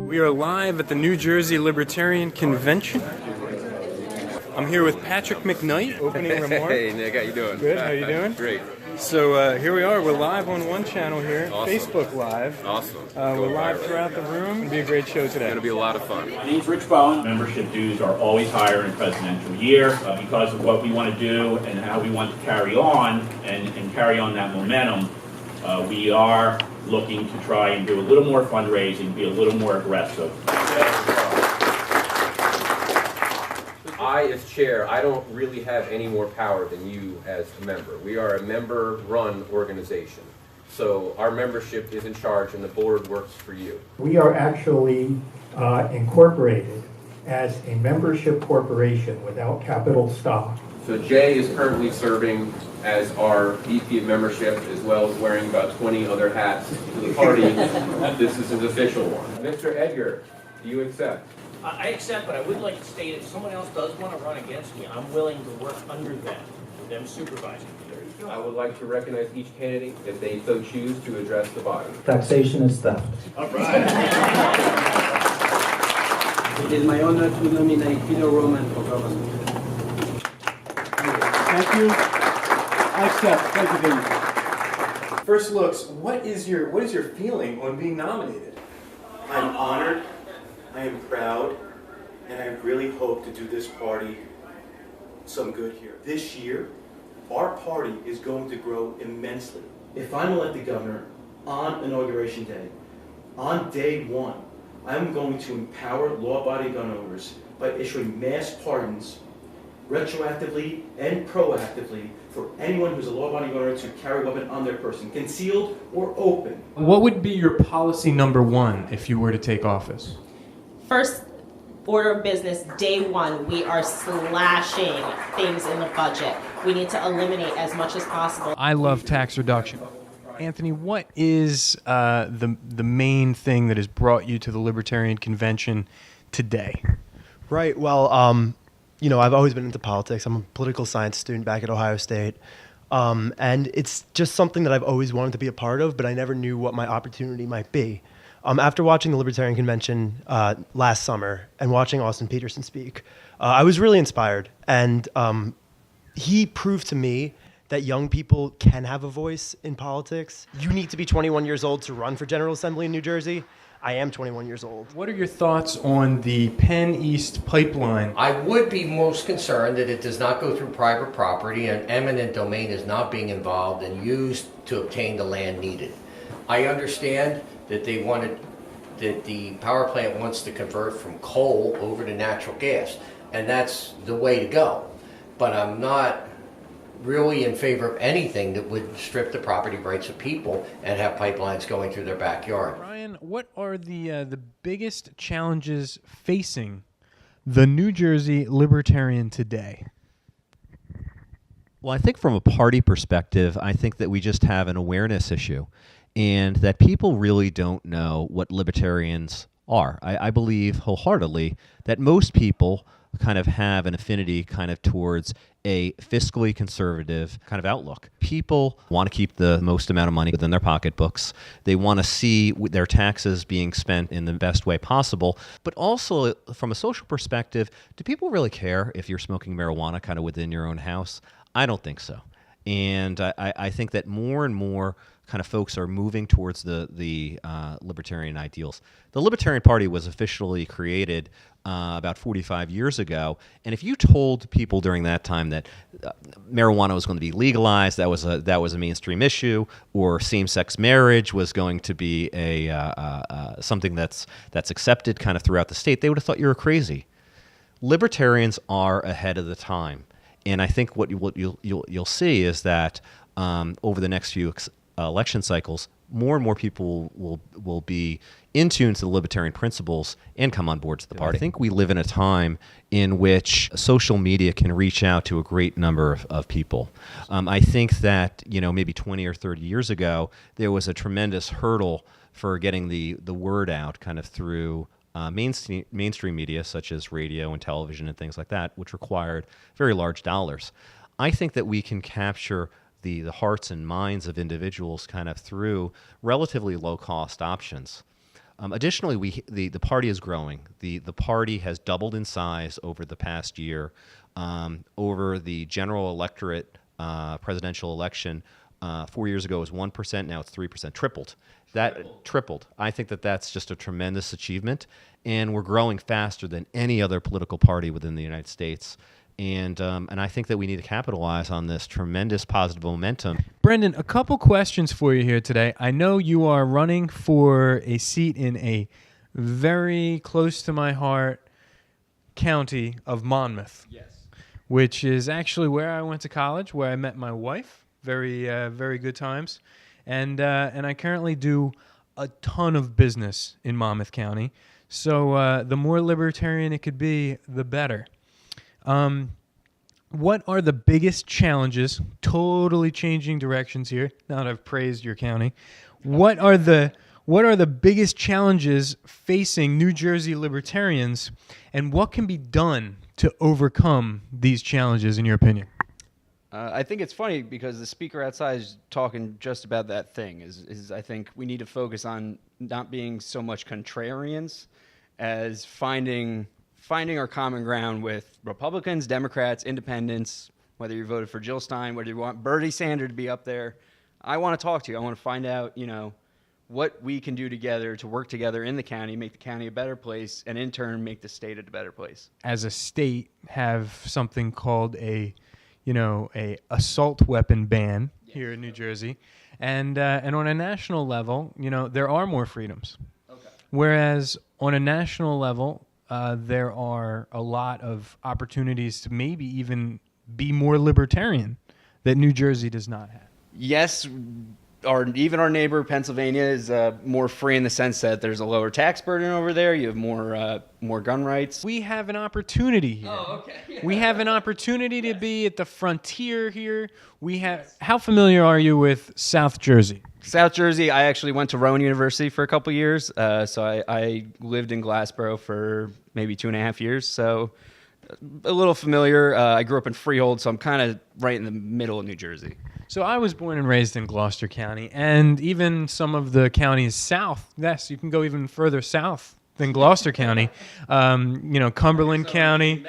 We are live at the New Jersey Libertarian Convention. I'm here with Patrick McKnight, opening remarks. Hey Nick, how you doing? Good, how you doing? Great. So here we are, we're live on one channel here, Awesome. Facebook Live. Awesome. We're live throughout the room. It'll be a great show today. It's going to be a lot of fun. My name's Rich Bowen. Membership dues are always higher in a presidential year because of what we want to do and how we want to carry on and carry on that momentum. We are looking to try and do a little more fundraising, be a little more aggressive. I, as chair, I don't really have any more power than you as a member. We are a member-run organization. So our membership is in charge and the board works for you. We are actually incorporated as a membership corporation without capital stock. So Jay is currently serving as our VP of membership, as well as wearing about 20 other hats to the party. This is his official one. Mr. Edgar, do you accept? I accept, but I would like to state if someone else does want to run against me, I'm willing to work under them, with them supervising me. I would like to recognize each candidate if they so choose to address the body. Taxation is theft. All right. It is my honor to nominate Peter Roman for governor. Thank you. I accept. Thank you very much. First looks, what is your feeling on being nominated? I'm honored, I am proud, and I really hope to do this party some good here. This year, our party is going to grow immensely. If I'm elected governor on Inauguration Day, on day one, I'm going to empower law-abiding gun owners by issuing mass pardons retroactively and proactively for anyone who's a law-abiding gun owner to carry a weapon on their person, concealed or open. What would be your policy number one if you were to take office? First order of business, day one, we are slashing things in the budget. We need to eliminate as much as possible. I love tax reduction. Anthony, what is the main thing that has brought you to the Libertarian Convention today? Right. Well, I've always been into politics. I'm a political science student back at Ohio State. And it's just something that I've always wanted to be a part of, but I never knew what my opportunity might be. After watching the Libertarian Convention last summer and watching Austin Peterson speak, I was really inspired. And he proved to me that young people can have a voice in politics. You need to be 21 years old to run for General Assembly in New Jersey. I am 21 years old. What are your thoughts on the Penn East pipeline? I would be most concerned that it does not go through private property and eminent domain is not being involved and used to obtain the land needed. I understand that that the power plant wants to convert from coal over to natural gas, and that's the way to go. But I'm not really in favor of anything that would strip the property rights of people and have pipelines going through their backyard. Ryan, what are the biggest challenges facing the New Jersey Libertarian today? Well, I think from a party perspective, I think that we just have an awareness issue and that people really don't know what libertarians are. I believe wholeheartedly that most people kind of have an affinity kind of towards a fiscally conservative kind of outlook. People want to keep the most amount of money within their pocketbooks. They want to see their taxes being spent in the best way possible. But also from a social perspective, do people really care if you're smoking marijuana kind of within your own house? I don't think so. And I think that more and more kind of folks are moving towards the libertarian ideals. The Libertarian Party was officially created about 45 years ago, and if you told people during that time that marijuana was going to be legalized, that was a mainstream issue, or same-sex marriage was going to be something that's accepted kind of throughout the state, they would have thought you were crazy. Libertarians are ahead of the time, and I think what you'll see is that over the next few election cycles, more and more people will be in tune to the libertarian principles and come on board to the party. I think we live in a time in which social media can reach out to a great number of people. I think that maybe 20 or 30 years ago, there was a tremendous hurdle for getting the word out kind of through mainstream media such as radio and television and things like that, which required very large dollars. I think that we can capture the hearts and minds of individuals kind of through relatively low-cost options. Additionally, the party is growing. The party has doubled in size over the past year. Over the general electorate presidential election, 4 years ago it was 1%. Now it's 3%. Tripled. Tripled. I think that's just a tremendous achievement, and we're growing faster than any other political party within the United States. And I think that we need to capitalize on this tremendous positive momentum. Brendan, a couple questions for you here today. I know you are running for a seat in a very close to my heart county of Monmouth. Yes. Which is actually where I went to college, where I met my wife. Very good times. And I currently do a ton of business in Monmouth County. So the more libertarian it could be, the better. What are the biggest challenges, totally changing directions here, now that I've praised your county, what are the biggest challenges facing New Jersey libertarians, and what can be done to overcome these challenges, in your opinion? I think it's funny because the speaker outside is talking just about that thing, is I think we need to focus on not being so much contrarians as finding our common ground with Republicans, Democrats, Independents, whether you voted for Jill Stein, whether you want Bernie Sanders to be up there. I want to talk to you. I want to find out, what we can do together to work together in the county, make the county a better place, and in turn make the state a better place. As a state, have something called a assault weapon ban here in New Jersey, and on a national level, there are more freedoms. Okay. Whereas on a national level, there are a lot of opportunities to maybe even be more libertarian that New Jersey does not have. Yes, even our neighbor Pennsylvania is more free in the sense that there's a lower tax burden over there. You have more gun rights. We have an opportunity here. Oh, okay. Yeah. We have an opportunity to be at the frontier here. How familiar are you with South Jersey? South Jersey, I actually went to Rowan University for a couple years, so I lived in Glassboro for maybe 2.5 years, so a little familiar. I grew up in Freehold, so I'm kind of right in the middle of New Jersey. So I was born and raised in Gloucester County, and even some of the counties south, yes, you can go even further south than Gloucester County, Cumberland County,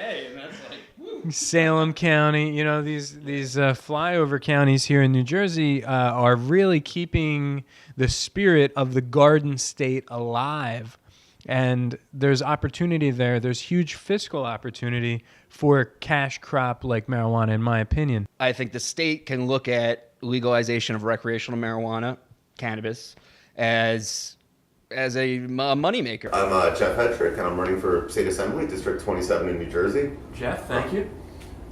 Salem County, these flyover counties here in New Jersey are really keeping the spirit of the Garden State alive. And there's opportunity there. There's huge fiscal opportunity for a cash crop like marijuana, in my opinion. I think the state can look at legalization of recreational marijuana, cannabis, as a moneymaker. I'm Jeff Hetrick, and I'm running for State Assembly, District 27 in New Jersey. Jeff, thank you.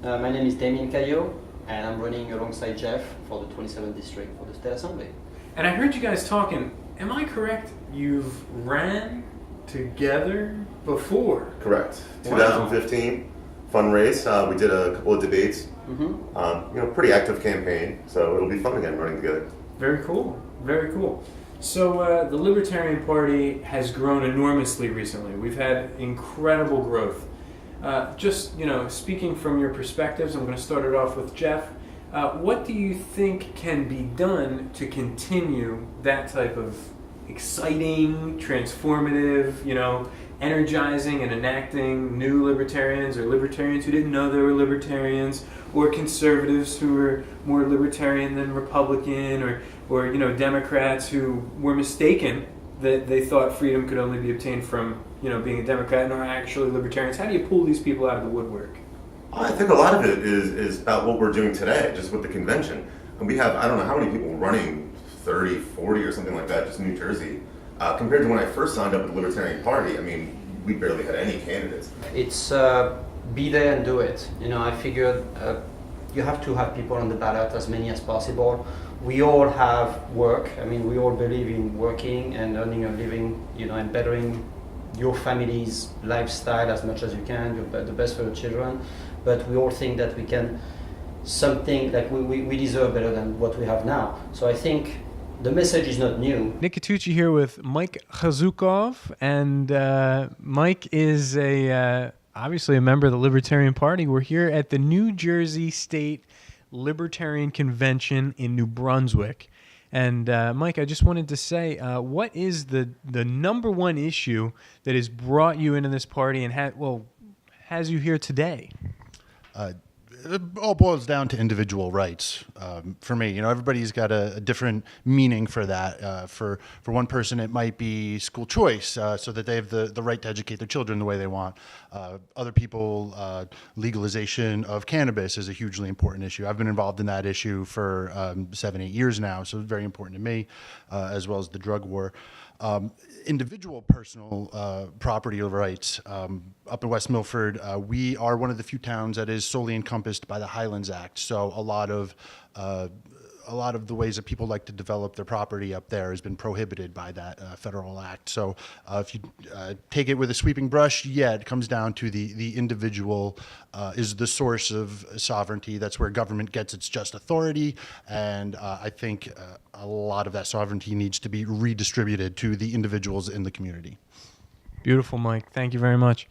My name is Damien Caillot, and I'm running alongside Jeff for the 27th District for the State Assembly. And I heard you guys talking. Am I correct? You've ran together before? Correct. 2015 fundraise. We did a couple of debates. Mm-hmm. Pretty active campaign, so it'll be fun again running together. Very cool. Very cool. So the Libertarian Party has grown enormously recently. We've had incredible growth. Speaking from your perspectives, I'm going to start it off with Jeff. What do you think can be done to continue that type of exciting, transformative, energizing and enacting new libertarians, or libertarians who didn't know they were libertarians, or conservatives who were more libertarian than Republican, or Democrats who were mistaken that they thought freedom could only be obtained from being a Democrat and are actually libertarians? How do you pull these people out of the woodwork? I think a lot of it is about what we're doing today, just with the convention. And we have, I don't know how many people running, 30, 40 or something like that, just in New Jersey. Compared to when I first signed up with the Libertarian Party, we barely had any candidates. It's be there and do it. I figured you have to have people on the ballot, as many as possible. We all have work. We all believe in working and earning a living, and bettering your family's lifestyle as much as you can, the best for your children. But we all think that we can something like we deserve better than what we have now. So I think the message is not new. Nick Catucci here with Mike Chazukov, and Mike is obviously a member of the Libertarian Party. We're here at the New Jersey State Libertarian Convention in New Brunswick, And Mike, I just wanted to say, what is the number one issue that has brought you into this party and has you here today? It all boils down to individual rights. For me, everybody's got a different meaning for that. For one person, it might be school choice, so that they have the right to educate their children the way they want. Other people, legalization of cannabis is a hugely important issue. I've been involved in that issue for 7-8 years now, so it's very important to me, as well as the drug war. Individual personal property rights. Up in West Milford, we are one of the few towns that is solely encompassed by the Highlands Act. So a lot of the ways that people like to develop their property up there has been prohibited by that federal act. So if you take it with a sweeping brush, it comes down to the individual is the source of sovereignty. That's where government gets its just authority. And I think a lot of that sovereignty needs to be redistributed to the individuals in the community. Beautiful, Mike. Thank you very much.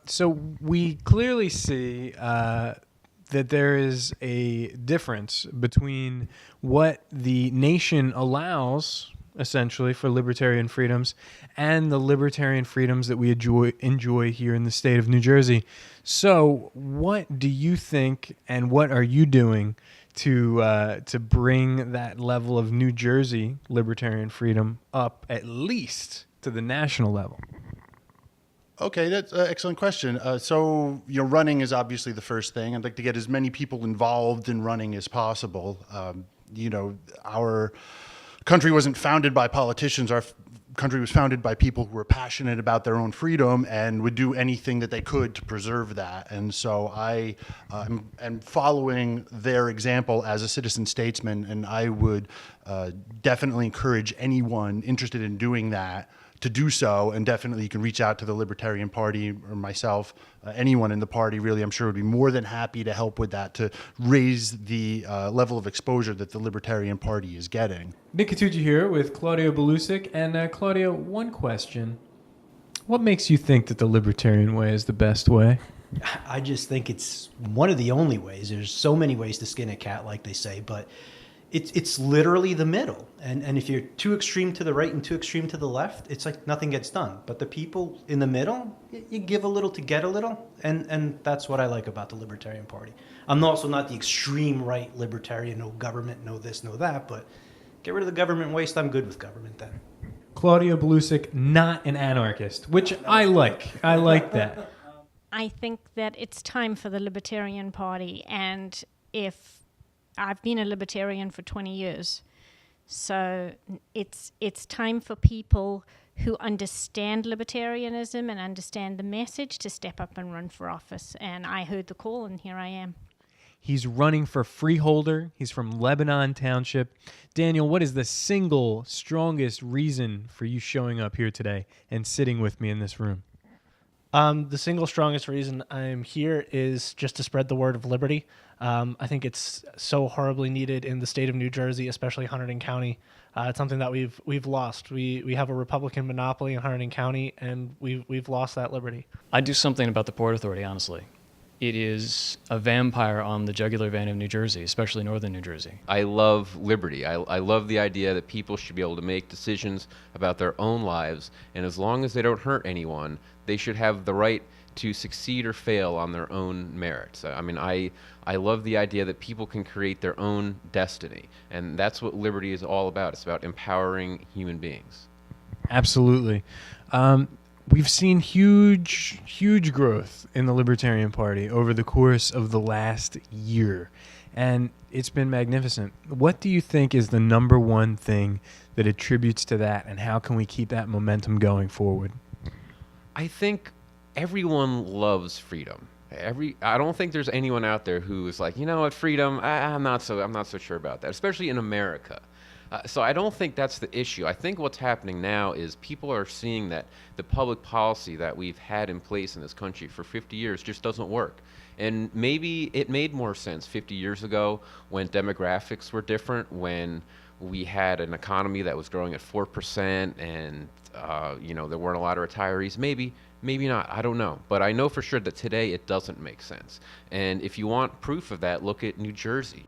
So we clearly see that there is a difference between what the nation allows, essentially, for libertarian freedoms and the libertarian freedoms that we enjoy here in the state of New Jersey. So what do you think, and what are you doing to bring that level of New Jersey libertarian freedom up at least to the national level? Okay, that's an excellent question. So, running is obviously the first thing. I'd like to get as many people involved in running as possible. Our country wasn't founded by politicians. Our country was founded by people who were passionate about their own freedom and would do anything that they could to preserve that. And so I am following their example as a citizen statesman, and I would definitely encourage anyone interested in doing that to do so, and definitely you can reach out to the Libertarian Party or myself, anyone in the party really, I'm sure would be more than happy to help with that, to raise the level of exposure that the Libertarian Party is getting. Nick Catucci here with Claudio Belusic. And Claudio, one question. What makes you think that the Libertarian way is the best way? I just think it's one of the only ways. There's so many ways to skin a cat, like they say, but it's literally the middle. And if you're too extreme to the right and too extreme to the left, it's like nothing gets done. But the people in the middle, you give a little to get a little. And that's what I like about the Libertarian Party. I'm also not the extreme right libertarian, no government, no this, no that, but get rid of the government waste. I'm good with government then. Claudio Belusic, not an anarchist, which I like. I like that. I think that it's time for the Libertarian Party, and if I've been a libertarian for 20 years, so it's time for people who understand libertarianism and understand the message to step up and run for office. And I heard the call, and here I am. He's running for freeholder. He's from Lebanon Township. Daniel, what is the single strongest reason for you showing up here today and sitting with me in this room? The single strongest reason I'm here is just to spread the word of liberty. I think it's so horribly needed in the state of New Jersey, especially Hunterdon County. It's something that we've lost. We have a Republican monopoly in Hunterdon County, and we've lost that liberty. I'd do something about the Port Authority, honestly. It is a vampire on the jugular vein of New Jersey, especially northern New Jersey. I love liberty. I love the idea that people should be able to make decisions about their own lives, and as long as they don't hurt anyone, they should have the right to succeed or fail on their own merits. I mean, I love the idea that people can create their own destiny, and that's what liberty is all about. It's about empowering human beings. Absolutely. We've seen huge growth in the Libertarian Party over the course of the last year, and it's been magnificent. What do you think is the number one thing that attributes to that, and how can we keep that momentum going forward? I think everyone loves freedom. I don't think there's anyone out there who is like, you know what, freedom, I'm not so sure about that, especially in America. So I don't think that's the issue. I think what's happening now is people are seeing that the public policy that we've had in place in this country for 50 years just doesn't work. And maybe it made more sense 50 years ago when demographics were different, when we had an economy that was growing at 4% and there weren't a lot of retirees. Maybe not. I don't know. But I know for sure that today it doesn't make sense. And if you want proof of that, look at New Jersey.